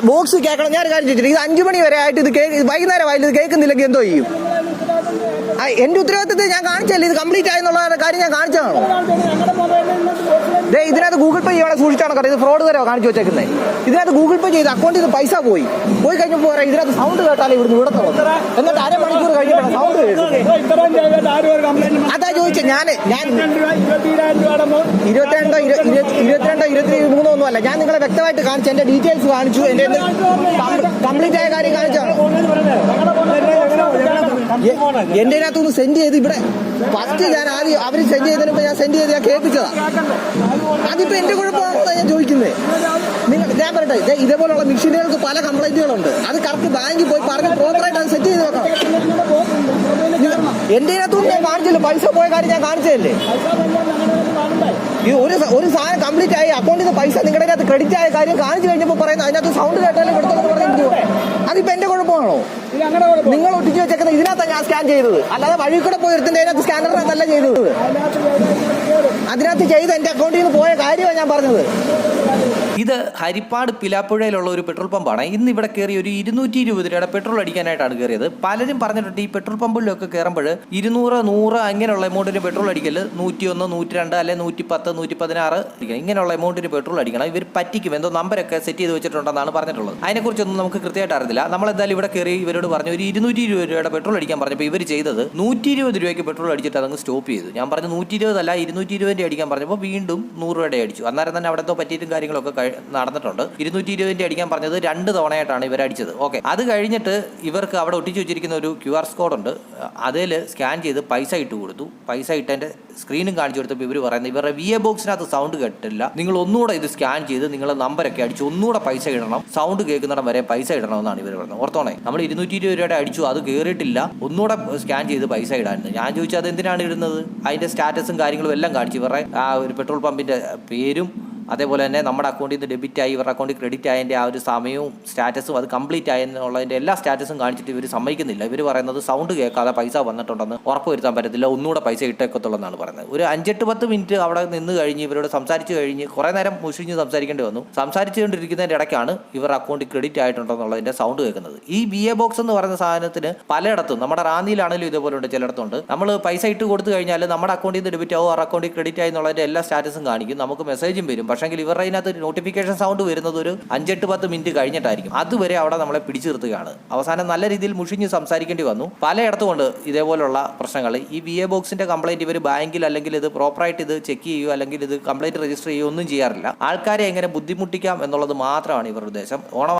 Box കേൾക്കണം. ഞാൻ ഒരു കാര്യം ചോദിച്ചിട്ട് ഇത് 5 മണി വരെ ആയിട്ട് ഇത് വൈകുന്നേരം ആയിട്ട് ഇത് കേൾക്കുന്നില്ലെങ്കിൽ എന്തോ ചെയ്യും? എന്റെ ഉത്തരവാദിത്തത്തിൽ ഞാൻ കാണിച്ചല്ലേ ഇത് കംപ്ലീറ്റ് ആയെന്നുള്ള കാര്യം ഞാൻ കാണിച്ചതാണോ? ഇതിനകത്ത് ഗൂഗിൾ പേ ചെയ്യണം, സൂക്ഷിച്ചാണ് കാരണം ഇത് ഫ്രോഡ് തരോ കാണിച്ചു വെച്ചേക്കുന്നത്. ഇതിനകത്ത് ഗൂഗിൾ പേ ചെയ്ത് അക്കൗണ്ടിൽ നിന്ന് പൈസ പോയി കഴിഞ്ഞപ്പോൾ പറയാം ഇതിനകത്ത് സൗണ്ട് കേട്ടാലേ ഇവിടുന്ന് വിടത്തുള്ളൂ. എന്നിട്ട് അരമണിക്കൂർ കഴിഞ്ഞിട്ടാണ് സൗണ്ട് കേൾക്കുന്നത്. അതാ ചോദിച്ചത്. ഞാൻ 22 23 ഒന്നുമല്ല, ഞാൻ നിങ്ങളെ വ്യക്തമായിട്ട് കാണിച്ചു, എന്റെ ഡീറ്റെയിൽസ് കാണിച്ചു, എന്റെ കംപ്ലീറ്റ് ആയ കാര്യം കാണിച്ചാണ്. എന്റെ ഇതിനകത്തൊന്ന് സെൻഡ് ചെയ്ത് ഇവിടെ ഫസ്റ്റ് ഞാൻ ആദ്യം അവർ സെൻഡ് ചെയ്തതിന് ഞാൻ സെൻഡ് ചെയ്ത് ഞാൻ കേൾപ്പിച്ചതാ. അതിപ്പോ എന്റെ കുഴപ്പമാണോ ഞാൻ ചോദിക്കുന്നത്? ഞാൻ പറയട്ടെ, ഇതേപോലുള്ള മെഷീനുകൾക്ക് പല കംപ്ലൈന്റുകളുണ്ട്. അത് കറക്റ്റ് ബാങ്കിൽ പോയി പറഞ്ഞ് പ്രോപ്പറായിട്ട് അത് സെറ്റ് ചെയ്ത് വെക്കണം. എന്റെ ഇതിനകത്തൊന്നും ഞാൻ കാണിച്ചില്ല, പൈസ പോയ കാര്യം ഞാൻ കാണിച്ചതല്ലേ. ഒരു സാധനം കംപ്ലീറ്റ് ആയി അക്കൗണ്ടിൽ നിന്ന് പൈസ നിങ്ങളുടെ അതിനകത്ത് ക്രെഡിറ്റ് ആയ കാര്യം കാണിച്ചു കഴിഞ്ഞപ്പോൾ പറയുന്നത് അതിനകത്ത് സൗണ്ട് കേട്ടാലും കൊടുത്തോന്ന് പറഞ്ഞു. അതിപ്പോ എന്റെ കുഴപ്പമാണോ? നിങ്ങൾ ഒട്ടിച്ചു വെച്ചേക്കുന്നത് ഇതിനകത്താണ് ഞാൻ സ്കാൻ ചെയ്തത്, അല്ലാതെ വഴി കൂടെ പോയിരുത്തിന്റെ അതിനകത്ത് സ്കാനറിനകത്തല്ല ചെയ്തത്. അതിനകത്ത് ചെയ്ത് എന്റെ അക്കൗണ്ടിൽ നിന്ന് പോയ കാര്യമാണ് ഞാൻ പറഞ്ഞത്. ഇത് ഹരിപ്പാട് പിലാപ്പുഴയിലുള്ള ഒരു പെട്രോൾ പമ്പാണ്. ഇന്ന് ഇവിടെ കയറി ഒരു 220 രൂപയുടെ പെട്രോൾ അടിക്കാനായിട്ടാണ് കയറിയത്. പലരും പറഞ്ഞിട്ടുണ്ട് ഈ പെട്രോൾ പമ്പിലൊക്കെ കയറുമ്പോൾ 200 100 അങ്ങനെയുള്ള എമൗണ്ടിന് പെട്രോൾ അടിക്കൽ 101 102 അല്ലെ 110 116 ഇങ്ങനെയുള്ള എമൗണ്ടിന് പെട്രോൾ അടിക്കണം. ഇവർ പറ്റിക്കും, എന്തോ നമ്പരൊക്കെ സെറ്റ് ചെയ്ത് വെച്ചിട്ടുണ്ടെന്നാണ് പറഞ്ഞിട്ടുള്ളത്. അതിനെക്കുറിച്ചൊന്നും നമുക്ക് കൃത്യമായിട്ട് അറിയില്ല. നമ്മളെന്തായാലും ഇവിടെ കയറി ഇവരോട് പറഞ്ഞു ഒരു 220 രൂപയുടെ പെട്രോൾ അടിക്കാൻ പറഞ്ഞപ്പോൾ ഇവർ ചെയ്തത് 120 രൂപയ്ക്ക് പെട്രോൾ അടിച്ചിട്ട് അതങ്ങ് സ്റ്റോപ്പ് ചെയ്തു. ഞാൻ പറഞ്ഞു 120 അല്ല 220 അടിക്കാൻ പറഞ്ഞപ്പോൾ വീണ്ടും 100 രൂപയുടെ അടിച്ചു. അന്നേരം തന്നെ അവിടെ പറ്റിയിട്ടും കാര്യങ്ങളൊക്കെ നടന്നിട്ടുണ്ട്. 220 അടിക്കാൻ പറഞ്ഞത് 2 തവണയായിട്ടാണ് ഇവർ അടിച്ചത്. ഓക്കെ, അത് കഴിഞ്ഞിട്ട് ഇവർക്ക് അവിടെ ഒട്ടിച്ചു വെച്ചിരിക്കുന്ന ഒരു QR കോഡ് ഉണ്ട്. അതിൽ സ്കാൻ ചെയ്ത് പൈസ ഇട്ട് കൊടുത്തു. പൈസ ഇട്ടതിന്റെ സ്ക്രീനും കാണിച്ചു കൊടുത്തപ്പോൾ ഇവർ പറയുന്നത് ഇവരുടെ VA ബോക്സിനകത്ത് സൗണ്ട് കേട്ടില്ല, നിങ്ങൾ ഒന്നുകൂടെ ഇത് സ്കാൻ ചെയ്ത് നിങ്ങളെ നമ്പരൊക്കെ അടിച്ച് ഒന്നുകൂടെ പൈസ ഇടണം, സൗണ്ട് കേൾക്കുന്നിടം വരെ പൈസ ഇടണമെന്നാണ് ഇവർ പറയുന്നത്. ഓർത്തോണേ, നമ്മൾ 220 രൂപയുടെ അടിച്ചു, അത് കയറിയിട്ടില്ല, ഒന്നുകൂടെ സ്കാൻ ചെയ്ത് പൈസ ഇടാൻ. ഞാൻ ചോദിച്ചാൽ അത് എന്തിനാണ് ഇടുന്നത്? അതിന്റെ സ്റ്റാറ്റസും കാര്യങ്ങളും എല്ലാം കാണിച്ചു. ഇവരുടെ ആ ഒരു പെട്രോൾ പമ്പിന്റെ പേരും അതേപോലെ തന്നെ നമ്മുടെ അക്കൗണ്ടിൽ നിന്ന് ഡെബിറ്റ് ആയി ഇവരുടെ അക്കൗണ്ടിൽ ക്രെഡിറ്റ് ആയതിൻ്റെ ആ ഒരു സമയവും സ്റ്റാറ്റസും അത് കംപ്ലീറ്റ് ആയെന്നുള്ളതിൻ്റെ എല്ലാ സ്റ്റാറ്റസും കാണിച്ചിട്ട് ഇവർ സമ്മതിക്കുന്നില്ല. ഇവർ പറയുന്നത് സൗണ്ട് കേൾക്കാതെ പൈസ വന്നിട്ടുണ്ടെന്ന് ഉറപ്പ് വരുത്താൻ പറ്റത്തില്ല, ഒന്നുകൂടെ പൈസ ഇട്ടേക്കത്തുള്ളതെന്നാണ് പറയുന്നത്. ഒരു 5-8-10 മിനിറ്റ് അവിടെ നിന്ന് കഴിഞ്ഞ് ഇവരോട് സംസാരിച്ച് കഴിഞ്ഞ് കുറേ നേരം മുഷിഞ്ഞ് സംസാരിക്കേണ്ടി വന്നു. സംസാരിച്ചുകൊണ്ടിരിക്കുന്നതിൻ്റെ ഇടയ്ക്കാണ് ഇവരുടെ അക്കൗണ്ടിൽ ക്രെഡിറ്റ് ആയിട്ടുണ്ടെന്നുള്ളതിൻ്റെ സൗണ്ട് കേൾക്കുന്നത്. ഈ VA ബോക്സ് എന്ന് പറയുന്ന സാധനത്തിന് പലയിടത്തും, നമ്മുടെ റാന്നിയിലാണെങ്കിലും ഇതേപോലെയുണ്ട്, ചിലയിടത്തുണ്ട്. നമ്മൾ പൈസ ഇട്ട് കൊടുത്തു കഴിഞ്ഞാൽ നമ്മുടെ അക്കൗണ്ടിൽ നിന്ന് ഡെബിറ്റ് ആവും, ആ അക്കൗണ്ടിൽ ക്രെഡിറ്റ് ആയി എന്നുള്ളതിൻ്റെ എല്ലാ സ്റ്റാറ്റസും കാണിക്കും, നമുക്ക് മെസ്സേജും വരും. പക്ഷേ ഇവരുടെ അതിനകത്ത് നോട്ടിഫിക്കേഷൻ സൗണ്ട് വരുന്നത് ഒരു 5-8-10 മിനിറ്റ് കഴിഞ്ഞിട്ടായിരിക്കും. അതുവരെ അവിടെ നമ്മളെ പിടിച്ചു നിർത്തുകയാണ്. അവസാനം നല്ല രീതിയിൽ മുഷിഞ്ഞ് സംസാരിക്കേണ്ടി വന്നു. പലയിടത്തും കൊണ്ട് ഇതേപോലുള്ള പ്രശ്നങ്ങൾ. ഈ VA ബോക്സിന്റെ കംപ്ലൈന്റ് ഇവർ ബാങ്കിൽ അല്ലെങ്കിൽ ഇത് പ്രോപ്പറായിട്ട് ഇത് ചെക്ക് ചെയ്യുകയോ അല്ലെങ്കിൽ ഇത് കംപ്ലൈന്റ് രജിസ്റ്റർ ചെയ്യുകയോ ഒന്നും ചെയ്യാറില്ല. ആൾക്കാരെ എങ്ങനെ ബുദ്ധിമുട്ടിക്കാം എന്നുള്ളത് മാത്രമാണ് ഇവരുടെ ഉദ്ദേശം.